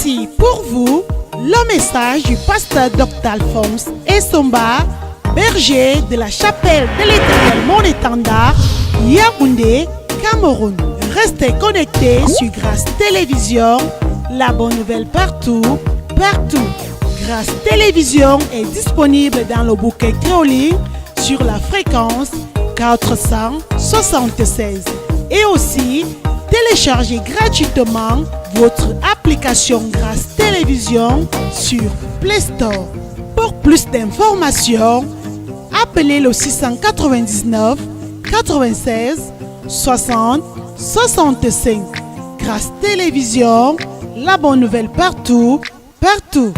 Voici pour vous le message du pasteur Dr Alphonse Essomba, berger de la chapelle de l'Éternel Mon Étendard, Yaoundé, Cameroun. Restez connectés sur Grâce Télévision, la bonne nouvelle partout, partout. Grâce Télévision est disponible dans le bouquet créoline sur la fréquence 476 et aussi téléchargez gratuitement votre application Grâce Télévision sur Play Store. Pour plus d'informations, appelez le 699 96 60 65. Grâce Télévision, la bonne nouvelle partout, partout.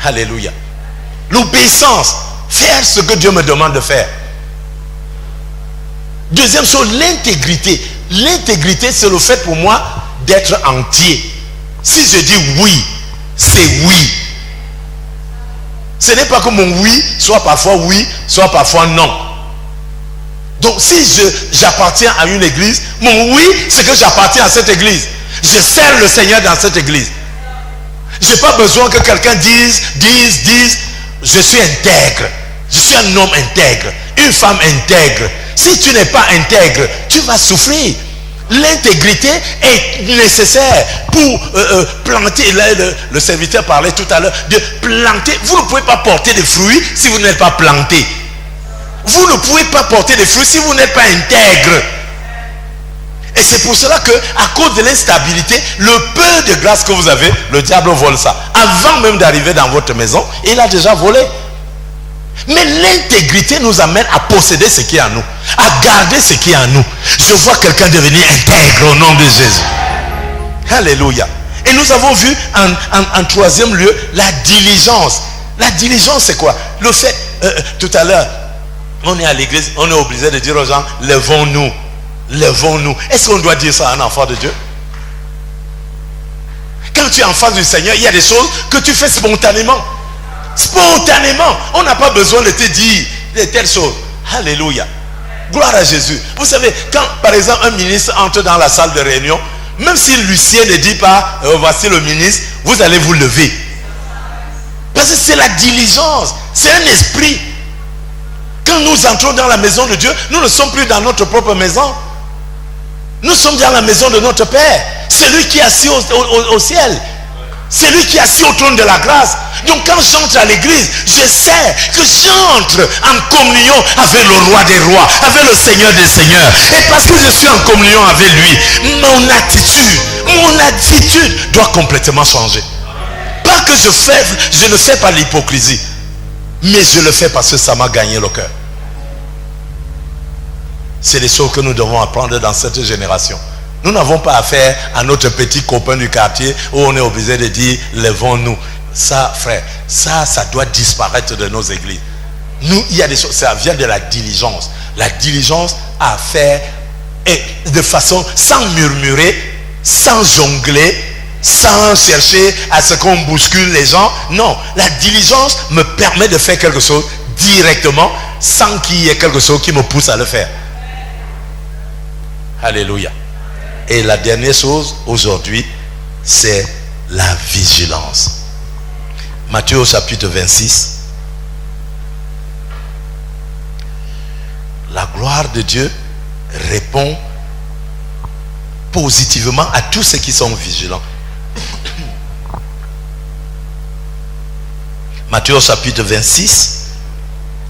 Alléluia. L'obéissance, faire ce que Dieu me demande de faire. Deuxième chose, l'intégrité. L'intégrité, c'est le fait pour moi d'être entier. Si je dis oui, c'est oui. Ce n'est pas que mon oui soit parfois oui, soit parfois non. Donc si j'appartiens à une église, mon oui, c'est que j'appartiens à cette église. Je sers le Seigneur dans cette église. Je n'ai pas besoin que quelqu'un dise, je suis intègre. Je suis un homme intègre, une femme intègre. Si tu n'es pas intègre, tu vas souffrir. L'intégrité est nécessaire pour planter. Le serviteur parlait tout à l'heure de planter. Vous ne pouvez pas porter des fruits si vous n'êtes pas planté. Vous ne pouvez pas porter des fruits si vous n'êtes pas intègre. Et c'est pour cela que, à cause de l'instabilité, le peu de grâce que vous avez, le diable vole ça. Avant même d'arriver dans votre maison, il a déjà volé. Mais l'intégrité nous amène à posséder ce qui est en nous, à garder ce qui est en nous. Je vois quelqu'un devenir intègre au nom de Jésus. Alléluia. Et nous avons vu en troisième lieu la diligence. La diligence, c'est quoi? Le fait, tout à l'heure, on est à l'église, on est obligé de dire aux gens, levons-nous. Levons-nous. Est-ce qu'on doit dire ça à un enfant de Dieu? Quand tu es en face du Seigneur, il y a des choses que tu fais spontanément. Spontanément. On n'a pas besoin de te dire de telles choses. Alléluia. Gloire à Jésus. Vous savez, quand par exemple un ministre entre dans la salle de réunion, même si l'huissier ne dit pas voici le ministre, vous allez vous lever. Parce que c'est la diligence. C'est un esprit. Quand nous entrons dans la maison de Dieu, nous ne sommes plus dans notre propre maison. Nous sommes dans la maison de notre Père. C'est lui qui est assis au ciel. C'est lui qui est assis au trône de la grâce. Donc quand j'entre à l'église, je sais que j'entre en communion avec le roi des rois, avec le Seigneur des seigneurs. Et parce que je suis en communion avec lui, mon attitude doit complètement changer. Pas que je ne fais pas l'hypocrisie, mais je le fais parce que ça m'a gagné le cœur. C'est des choses que nous devons apprendre dans cette génération. Nous n'avons pas affaire à notre petit copain du quartier où on est obligé de dire levons-nous. Ça, frère, ça doit disparaître de nos églises. Nous, il y a des choses, ça vient de la diligence. La diligence à faire et de façon sans murmurer, sans jongler, sans chercher à ce qu'on bouscule les gens. Non, la diligence me permet de faire quelque chose directement sans qu'il y ait quelque chose qui me pousse à le faire. Alléluia. Et la dernière chose aujourd'hui, c'est la vigilance. Matthieu au chapitre 26. La gloire de Dieu répond positivement à tous ceux qui sont vigilants. Matthieu au chapitre 26,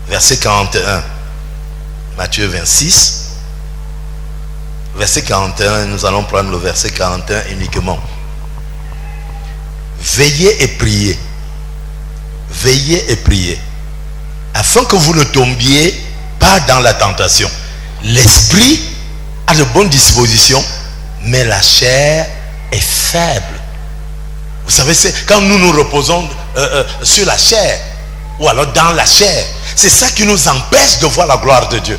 verset 41. Matthieu 26. Verset 41, nous allons prendre le verset 41 uniquement. Veillez et priez. Veillez et priez. Afin que vous ne tombiez pas dans la tentation. L'esprit a de bonnes dispositions, mais la chair est faible. Vous savez, c'est quand nous nous reposons sur la chair, ou alors dans la chair, c'est ça qui nous empêche de voir la gloire de Dieu.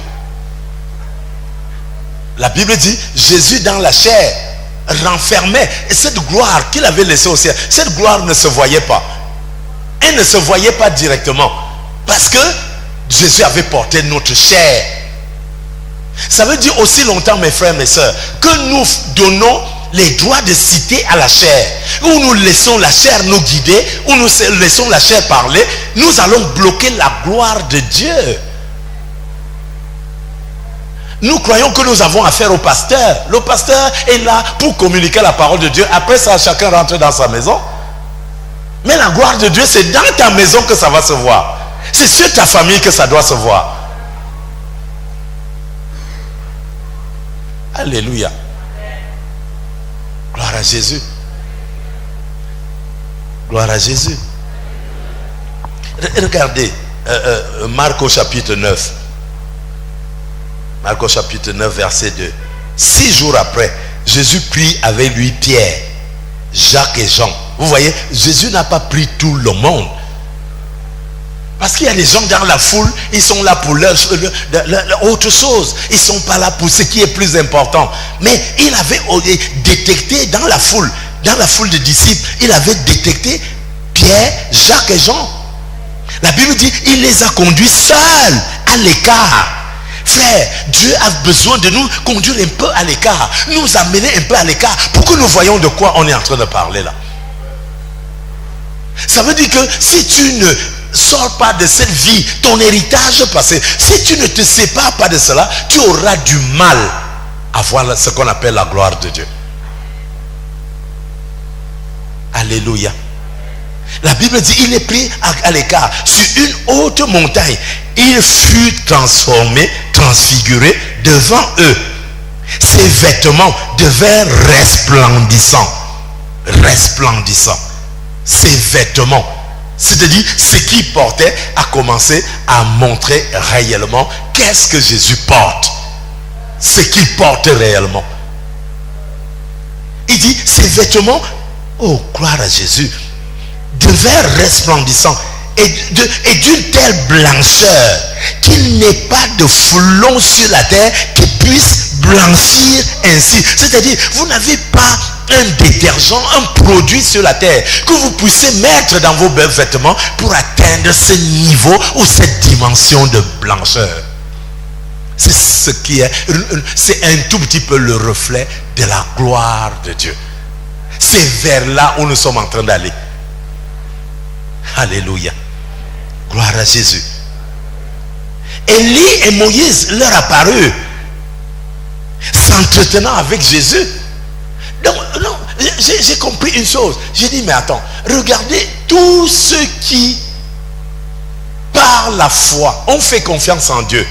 La Bible dit, Jésus dans la chair renfermait, et cette gloire qu'il avait laissée au ciel, cette gloire ne se voyait pas. Elle ne se voyait pas directement, parce que Jésus avait porté notre chair. Ça veut dire aussi longtemps, mes frères, mes sœurs, que nous donnons les droits de cité à la chair, où nous laissons la chair nous guider, où nous laissons la chair parler, nous allons bloquer la gloire de Dieu. Nous croyons que nous avons affaire au pasteur. Le pasteur est là pour communiquer la parole de Dieu. Après ça, chacun rentre dans sa maison. Mais la gloire de Dieu, c'est dans ta maison que ça va se voir. C'est sur ta famille que ça doit se voir. Alléluia. Gloire à Jésus. Gloire à Jésus. Regardez, Marc au chapitre 9. Marc au chapitre 9, verset 2. 6 jours après, Jésus prit avec lui Pierre, Jacques et Jean. Vous voyez, Jésus n'a pas pris tout le monde. Parce qu'il y a des gens dans la foule, ils sont là pour leur autre chose. Ils ne sont pas là pour ce qui est plus important. Mais il avait détecté dans la foule de disciples, il avait détecté Pierre, Jacques et Jean. La Bible dit, il les a conduits seuls, à l'écart. Frère, Dieu a besoin de nous conduire un peu à l'écart, nous amener un peu à l'écart pour que nous voyons de quoi on est en train de parler là. Ça veut dire que si tu ne sors pas de cette vie, ton héritage passé, si tu ne te sépares pas de cela, tu auras du mal à voir ce qu'on appelle la gloire de Dieu. Alléluia. La Bible dit, il est pris à l'écart sur une haute montagne. Il fut transformé, transfiguré devant eux. Ses vêtements devinrent resplendissants. Resplendissants. Ses vêtements, c'est-à-dire ce qu'il portait, a commencé à montrer réellement qu'est-ce que Jésus porte. Ce qu'il porte réellement. Il dit, ses vêtements, oh, gloire à Jésus, devinrent resplendissants et d'une telle blancheur qu'il n'est pas de flon sur la terre qui puisse blanchir ainsi. C'est-à-dire, vous n'avez pas un détergent, un produit sur la terre que vous puissiez mettre dans vos vêtements pour atteindre ce niveau ou cette dimension de blancheur. C'est ce qui est, c'est un tout petit peu le reflet de la gloire de Dieu. C'est vers là où nous sommes en train d'aller. Alléluia. Gloire à Jésus. Élie et Moïse leur apparurent, s'entretenant avec Jésus. Donc, non, j'ai compris une chose. J'ai dit, mais attends, regardez, tous ceux qui, par la foi, ont fait confiance en Dieu,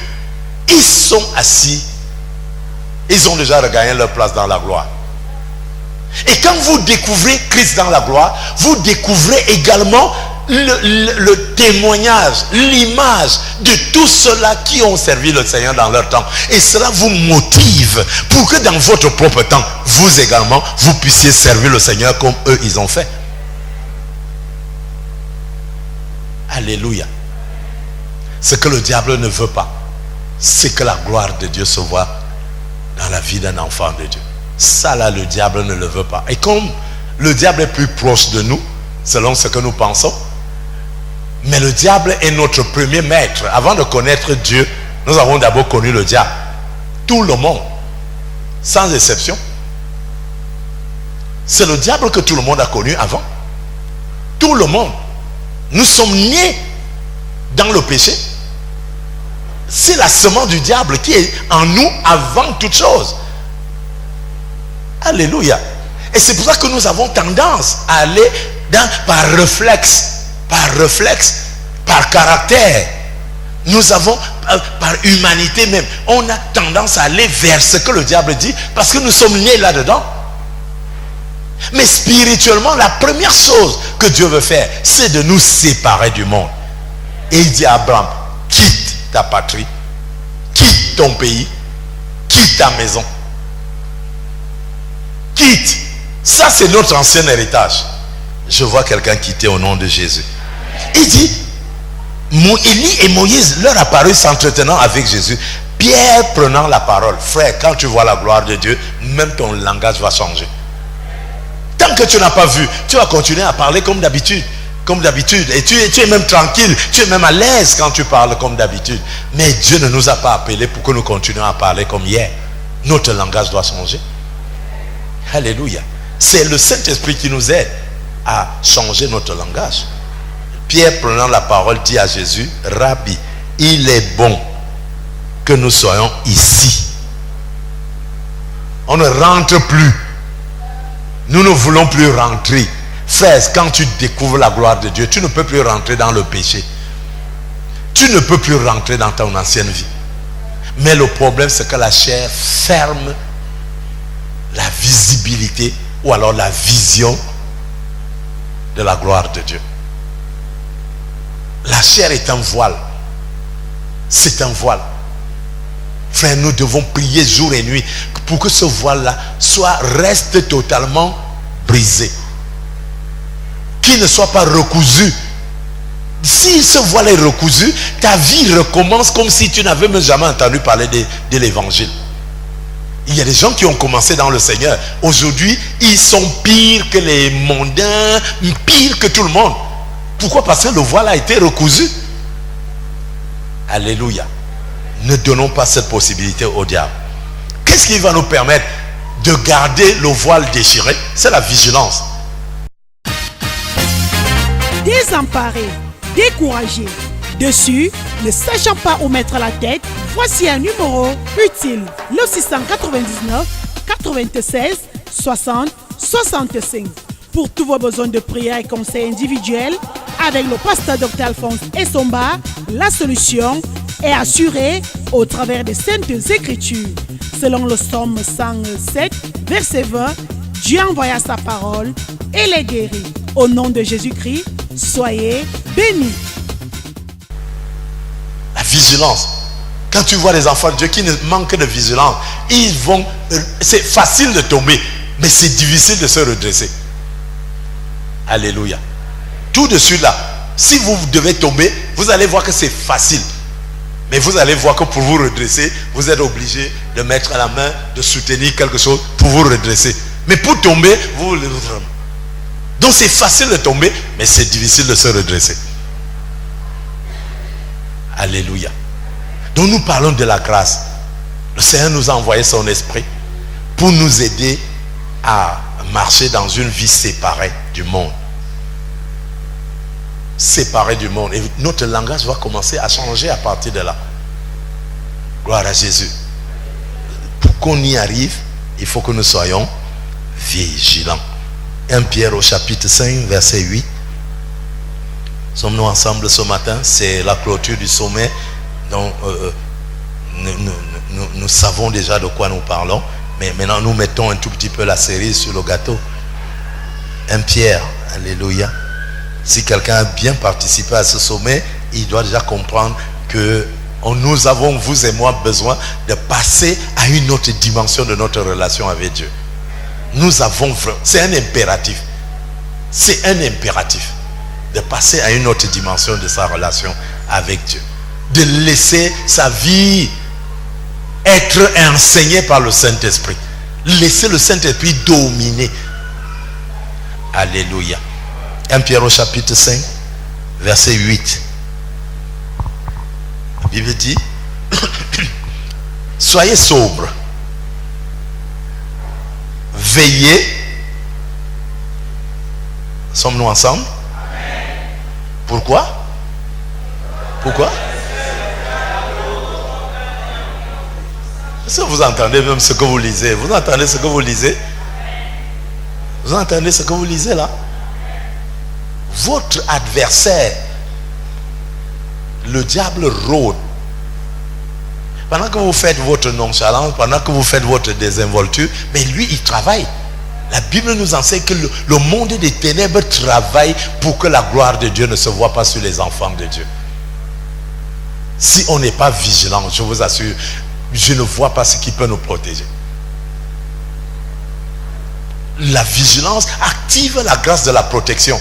ils sont assis, ils ont déjà regagné leur place dans la gloire. Et quand vous découvrez Christ dans la gloire, vous découvrez également le témoignage, l'image de tous ceux-là qui ont servi le Seigneur dans leur temps. Et cela vous motive pour que dans votre propre temps, vous également, vous puissiez servir le Seigneur comme eux, ils ont fait. Alléluia. Ce que le diable ne veut pas, c'est que la gloire de Dieu se voit dans la vie d'un enfant de Dieu. Ça là, le diable ne le veut pas. Et comme le diable est plus proche de nous, selon ce que nous pensons, mais le diable est notre premier maître. Avant de connaître Dieu, nous avons d'abord connu le diable. Tout le monde, sans exception. C'est le diable que tout le monde a connu avant. Tout le monde. Nous sommes nés dans le péché. C'est la semence du diable qui est en nous avant toute chose. Alléluia. Et c'est pour ça que nous avons tendance à aller par réflexe, par caractère. Nous avons, par humanité même, on a tendance à aller vers ce que le diable dit parce que nous sommes nés là-dedans. Mais spirituellement, la première chose que Dieu veut faire, c'est de nous séparer du monde. Et il dit à Abraham, quitte ta patrie, quitte ton pays, quitte ta maison. Quitte. Ça, c'est notre ancien héritage. Je vois quelqu'un quitter au nom de Jésus. Il dit, Élie et Moïse leur apparurent s'entretenant avec Jésus. Pierre prenant la parole. Frère, quand tu vois la gloire de Dieu, même ton langage va changer. Tant que tu n'as pas vu, tu vas continuer à parler comme d'habitude. comme d'habitude. Et tu es même tranquille, tu es même à l'aise quand tu parles comme d'habitude. Mais Dieu ne nous a pas appelés pour que nous continuions à parler comme hier. Notre langage doit changer. Alléluia. C'est le Saint-Esprit qui nous aide à changer notre langage. Pierre, prenant la parole, dit à Jésus, Rabbi, il est bon que nous soyons ici. On ne rentre plus. Nous ne voulons plus rentrer. Frère, quand tu découvres la gloire de Dieu, tu ne peux plus rentrer dans le péché. Tu ne peux plus rentrer dans ton ancienne vie. Mais le problème, c'est que la chair ferme la visibilité ou alors la vision de la gloire de Dieu. La chair est un voile. C'est un voile. Frère, nous devons prier jour et nuit pour que ce voile-là reste totalement brisé. Qu'il ne soit pas recousu. Si ce voile est recousu, ta vie recommence comme si tu n'avais même jamais entendu parler de l'évangile. Il y a des gens qui ont commencé dans le Seigneur. Aujourd'hui, ils sont pires que les mondains, pires que tout le monde. Pourquoi? Parce que le voile a été recousu. Alléluia. Ne donnons pas cette possibilité au diable. Qu'est-ce qui va nous permettre de garder le voile déchiré? C'est la vigilance. Désemparé, découragé, dessus, ne sachant pas où mettre la tête, voici un numéro utile. Le 699 96 60 65. Pour tous vos besoins de prière et conseils individuels, avec le pasteur Dr Alphonse Essomba, la solution est assurée au travers des Saintes Écritures. Selon le Psaume 107, verset 20, Dieu envoya sa parole et les guérit. Au nom de Jésus-Christ, soyez bénis. La vigilance. Quand tu vois les enfants de Dieu qui ne manquent de vigilance, c'est facile de tomber, mais c'est difficile de se redresser. Alléluia. Tout de suite là, si vous devez tomber, vous allez voir que c'est facile. Mais vous allez voir que pour vous redresser, vous êtes obligé de mettre à la main, de soutenir quelque chose pour vous redresser. Mais pour tomber, donc c'est facile de tomber, mais c'est difficile de se redresser. Alléluia. Donc nous parlons de la grâce. Le Seigneur nous a envoyé son esprit pour nous aider à marcher dans une vie séparée du monde. Séparée du monde. Et notre langage va commencer à changer à partir de là. Gloire à Jésus. Pour qu'on y arrive, il faut que nous soyons vigilants. 1 Pierre au chapitre 5, verset 8. Sommes-nous ensemble ce matin? C'est la clôture du sommet. Donc, nous savons déjà de quoi nous parlons. Mais maintenant, nous mettons un tout petit peu la cerise sur le gâteau. 1 Pierre, alléluia. Si quelqu'un a bien participé à ce sommet, il doit déjà comprendre que nous avons, vous et moi, besoin de passer à une autre dimension de notre relation avec Dieu. Nous avons, c'est un impératif. C'est un impératif de passer à une autre dimension de sa relation avec Dieu. De laisser sa vie être enseignée par le Saint-Esprit. Laisser le Saint-Esprit dominer. Alléluia. 1 Pierre au chapitre 5, verset 8. La Bible dit, soyez sobres, veillez. Sommes-nous ensemble? Pourquoi? Pourquoi? Est-ce que vous entendez même ce que vous lisez? Vous entendez ce que vous lisez? Vous entendez ce que vous lisez là? Votre adversaire, le diable, rôde. Pendant que vous faites votre nonchalance, pendant que vous faites votre désinvolture, mais lui, il travaille. La Bible nous enseigne que le monde des ténèbres travaille pour que la gloire de Dieu ne se voit pas sur les enfants de Dieu. Si on n'est pas vigilant, je vous assure, je ne vois pas ce qui peut nous protéger. La vigilance active la grâce de la protection.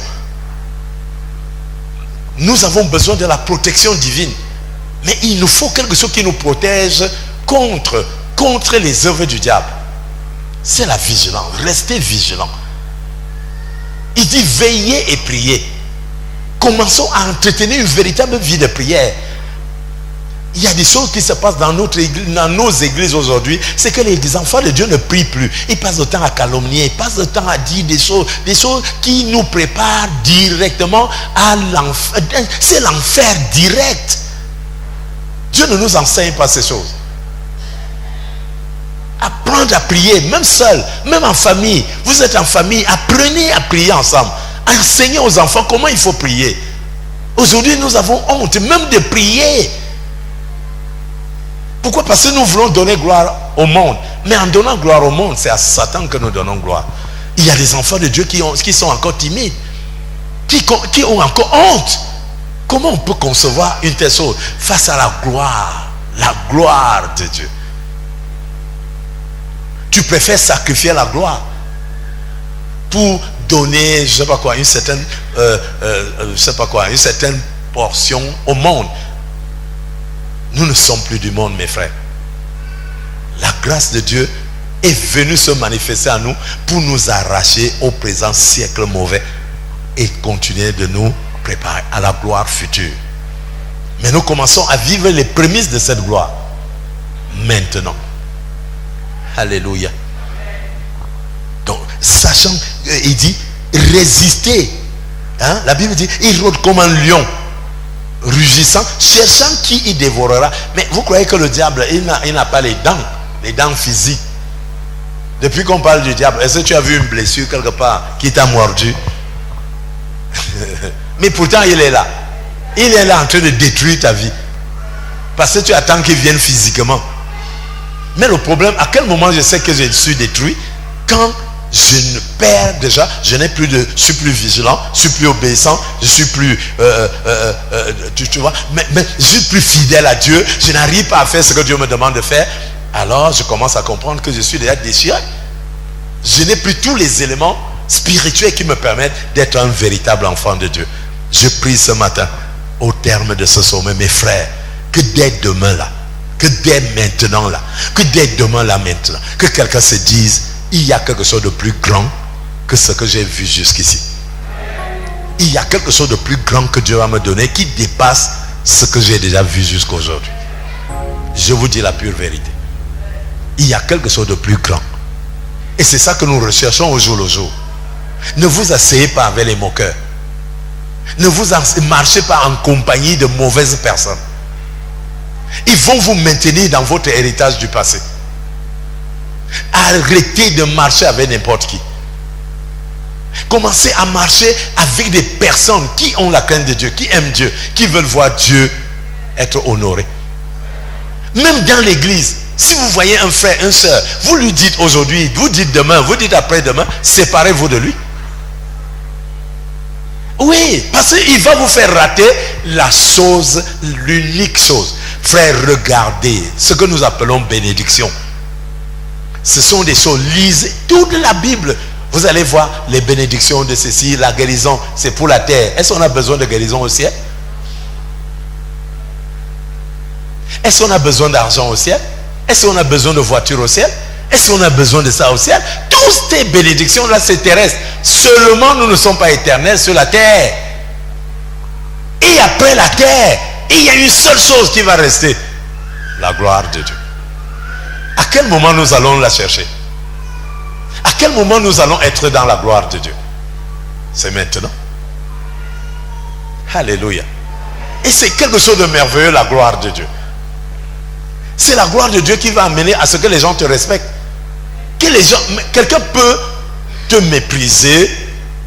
Nous avons besoin de la protection divine. Mais il nous faut quelque chose qui nous protège contre les œuvres du diable. C'est la vigilance. Restez vigilants. Il dit veillez et priez. Commençons à entretenir une véritable vie de prière. Il y a des choses qui se passent dans nos églises aujourd'hui. C'est que les enfants de Dieu ne prient plus. Ils passent le temps à calomnier. Ils passent le temps à dire des choses qui nous préparent directement à l'enfer. C'est l'enfer direct. Dieu ne nous enseigne pas ces choses. Apprendre à prier, même seul, même en famille. Vous êtes en famille, apprenez à prier ensemble. Enseignez aux enfants comment il faut prier. Aujourd'hui, nous avons honte même de prier. Pourquoi? Parce que nous voulons donner gloire au monde. Mais en donnant gloire au monde, c'est à Satan que nous donnons gloire. Il y a des enfants de Dieu qui sont encore timides, qui ont encore honte. Comment on peut concevoir une telle chose face à la gloire de Dieu? Tu préfères sacrifier la gloire pour donner, je sais pas quoi, une certaine portion au monde. Nous ne sommes plus du monde, mes frères. La grâce de Dieu est venue se manifester à nous pour nous arracher au présent siècle mauvais et continuer de nous préparer à la gloire future. Mais nous commençons à vivre les prémices de cette gloire maintenant. Alléluia. Donc, sachant, il dit, résister. Hein? La Bible dit, il rôde comme un lion, rugissant, cherchant qui il dévorera. Mais vous croyez que le diable, il n'a pas les dents physiques. Depuis qu'on parle du diable, est-ce que tu as vu une blessure quelque part qui t'a mordu? Mais pourtant, il est là. Il est là en train de détruire ta vie. Parce que tu attends qu'il vienne physiquement. Mais le problème, à quel moment je sais que je suis détruit? Quand je ne perds déjà, je suis plus vigilant, je suis plus obéissant, je suis plus, tu vois, mais je suis plus fidèle à Dieu, je n'arrive pas à faire ce que Dieu me demande de faire. Alors je commence à comprendre que je suis déjà déchiré. Je n'ai plus tous les éléments spirituels qui me permettent d'être un véritable enfant de Dieu. Je prie ce matin, au terme de ce sommet, mes frères, que dès demain là, que dès maintenant là, que dès demain là maintenant, que quelqu'un se dise, il y a quelque chose de plus grand que ce que j'ai vu jusqu'ici. Il y a quelque chose de plus grand que Dieu va me donner qui dépasse ce que j'ai déjà vu jusqu'aujourd'hui. Je vous dis la pure vérité. Il y a quelque chose de plus grand. Et c'est ça que nous recherchons au jour le jour. Ne vous asseyez pas avec les moqueurs. Ne vous marchez pas en compagnie de mauvaises personnes. Ils vont vous maintenir dans votre héritage du passé. Arrêtez de marcher avec n'importe qui. Commencez à marcher avec des personnes qui ont la crainte de Dieu, qui aiment Dieu, qui veulent voir Dieu être honoré. Même dans l'église, si vous voyez un frère, une soeur, vous lui dites aujourd'hui, vous dites demain, vous dites après-demain, séparez-vous de lui. Oui, parce qu'il va vous faire rater la chose, l'unique chose. Frère, regardez ce que nous appelons bénédiction. Ce sont des choses, lisez toute la Bible. Vous allez voir les bénédictions de ceci, la guérison, c'est pour la terre. Est-ce qu'on a besoin de guérison au ciel? Est-ce qu'on a besoin d'argent au ciel? Est-ce qu'on a besoin de voiture au ciel? Est-ce qu'on a besoin de ça au ciel? Toutes ces bénédictions-là, c'est terrestre. Seulement, nous ne sommes pas éternels sur la terre. Et après la terre, il y a une seule chose qui va rester. La gloire de Dieu. À quel moment nous allons la chercher? À quel moment nous allons être dans la gloire de Dieu? C'est maintenant. Alléluia. Et c'est quelque chose de merveilleux, la gloire de Dieu. C'est la gloire de Dieu qui va amener à ce que les gens te respectent. Quelqu'un peut te mépriser,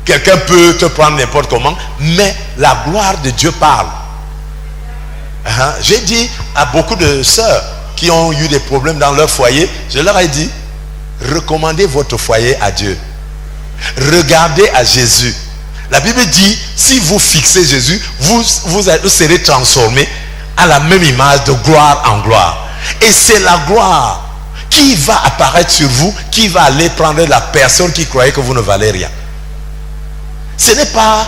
quelqu'un peut te prendre n'importe comment, mais la gloire de Dieu parle. J'ai dit à beaucoup de sœurs qui ont eu des problèmes dans leur foyer, je leur ai dit, recommandez votre foyer à Dieu. Regardez à Jésus. La Bible dit, si vous fixez Jésus, vous serez transformés à la même image de gloire en gloire. Et c'est la gloire qui va apparaître sur vous, qui va aller prendre la personne qui croyait que vous ne valez rien. Ce n'est pas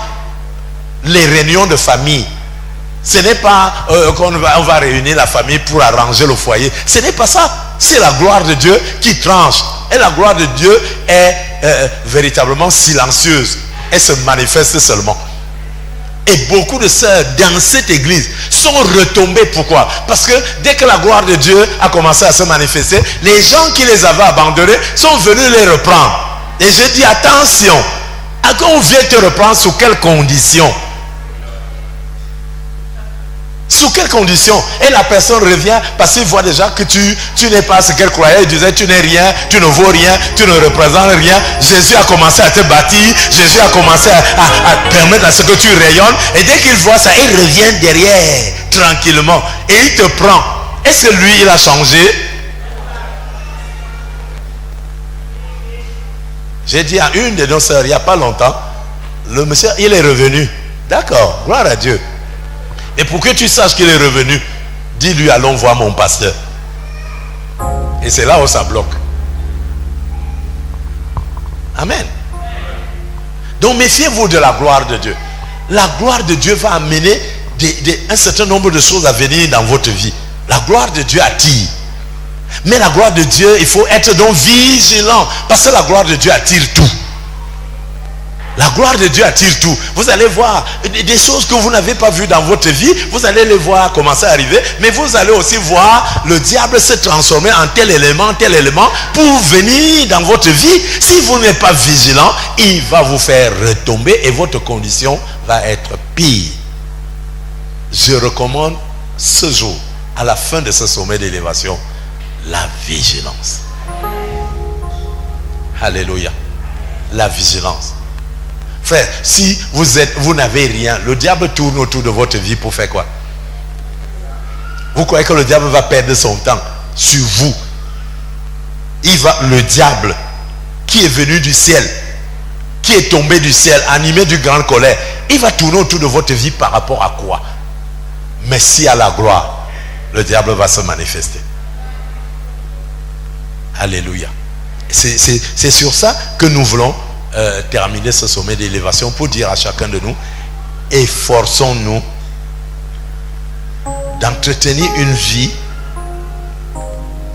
les réunions de famille. Ce n'est pas qu'on va réunir la famille pour arranger le foyer. Ce n'est pas ça. C'est la gloire de Dieu qui tranche. Et la gloire de Dieu est véritablement silencieuse. Elle se manifeste seulement. Et beaucoup de sœurs dans cette église sont retombées. Pourquoi? Parce que dès que la gloire de Dieu a commencé à se manifester, les gens qui les avaient abandonnés sont venus les reprendre. Et je dis attention, quand on vient te reprendre, sous quelles conditions? Sous quelles conditions? Et la personne revient parce qu'il voit déjà que tu n'es pas ce qu'elle croyait. Il disait tu n'es rien, tu ne vaux rien, tu ne représentes rien. Jésus a commencé à te bâtir, Jésus a commencé à permettre à ce que tu rayonnes. Et dès qu'il voit ça, il revient derrière tranquillement et il te prend. Est-ce que lui il a changé? J'ai dit à une de nos sœurs il n'y a pas longtemps, le monsieur il est revenu. D'accord, gloire à Dieu. Et pour que tu saches qu'il est revenu, dis-lui allons voir mon pasteur. Et c'est là où ça bloque. Amen. Donc méfiez-vous de la gloire de Dieu. La gloire de Dieu va amener un certain nombre de choses à venir dans votre vie. La gloire de Dieu attire. Mais la gloire de Dieu, il faut être donc vigilant. Parce que la gloire de Dieu attire tout. La gloire de Dieu attire tout. Vous allez voir des choses que vous n'avez pas vues dans votre vie. Vous allez les voir commencer à arriver. Mais vous allez aussi voir le diable se transformer en tel élément pour venir dans votre vie. Si vous n'êtes pas vigilant, il va vous faire retomber et votre condition va être pire. Je recommande ce jour, à la fin de ce sommet d'élévation, la vigilance. Alléluia. La vigilance. Frère, si vous n'avez rien, le diable tourne autour de votre vie pour faire quoi? Vous croyez que le diable va perdre son temps sur vous? Le diable qui est venu du ciel, qui est tombé du ciel, animé d'une grande colère, il va tourner autour de votre vie par rapport à quoi? Mais si à la gloire, le diable va se manifester. Alléluia. C'est sur ça que nous voulons terminer ce sommet d'élévation pour dire à chacun de nous, efforçons-nous d'entretenir une vie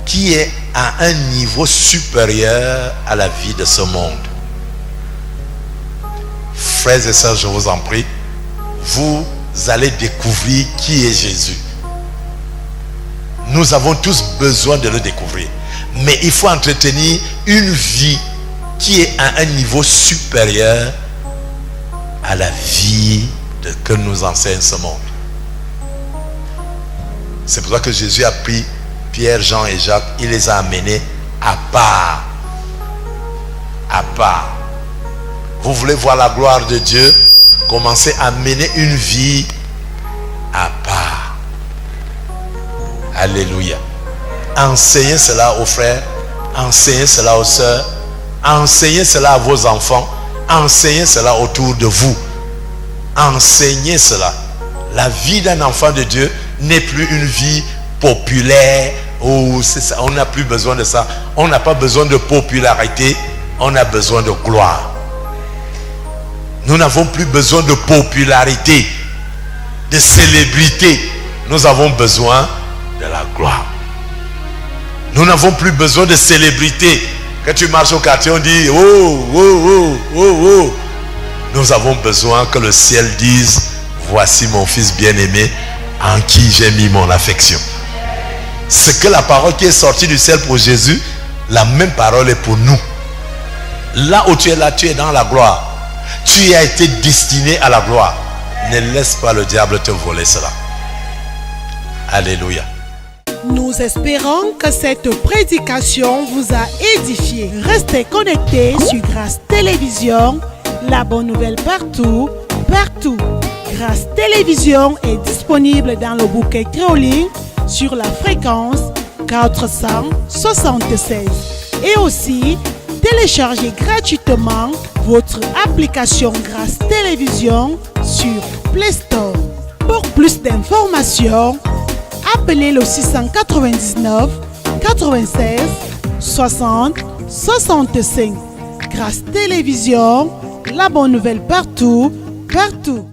qui est à un niveau supérieur à la vie de ce monde. Frères et sœurs, je vous en prie, vous allez découvrir qui est Jésus. Nous avons tous besoin de le découvrir. Mais il faut entretenir une vie qui est à un niveau supérieur à la vie que nous enseigne ce monde. C'est pour ça que Jésus a pris Pierre, Jean et Jacques, il les a amenés à part. À part. Vous voulez voir la gloire de Dieu? Commencez à mener une vie à part. Alléluia. Enseignez cela aux frères, enseignez cela aux sœurs, enseignez cela à vos enfants, enseignez cela autour de vous. Enseignez cela. La vie d'un enfant de Dieu n'est plus une vie populaire. Oh, c'est ça. On n'a plus besoin de ça. On n'a pas besoin de popularité. On a besoin de gloire. Nous n'avons plus besoin de popularité, de célébrité. Nous avons besoin de la gloire. Nous n'avons plus besoin de célébrité. Quand tu marches au quartier, on dit oh, oh, oh, oh, oh. Nous avons besoin que le ciel dise, voici mon fils bien-aimé en qui j'ai mis mon affection. C'est que la parole qui est sortie du ciel pour Jésus, la même parole est pour nous. Là où tu es là, tu es dans la gloire. Tu as été destiné à la gloire. Ne laisse pas le diable te voler cela. Alléluia. Nous espérons que cette prédication vous a édifié. Restez connectés sur Grâce Télévision, la bonne nouvelle partout, partout. Grâce Télévision est disponible dans le bouquet créoline sur la fréquence 476. Et aussi, téléchargez gratuitement votre application Grâce Télévision sur Play Store. Pour plus d'informations, appelez le 699 96 60 65. Grâce Télévision, la bonne nouvelle partout, partout.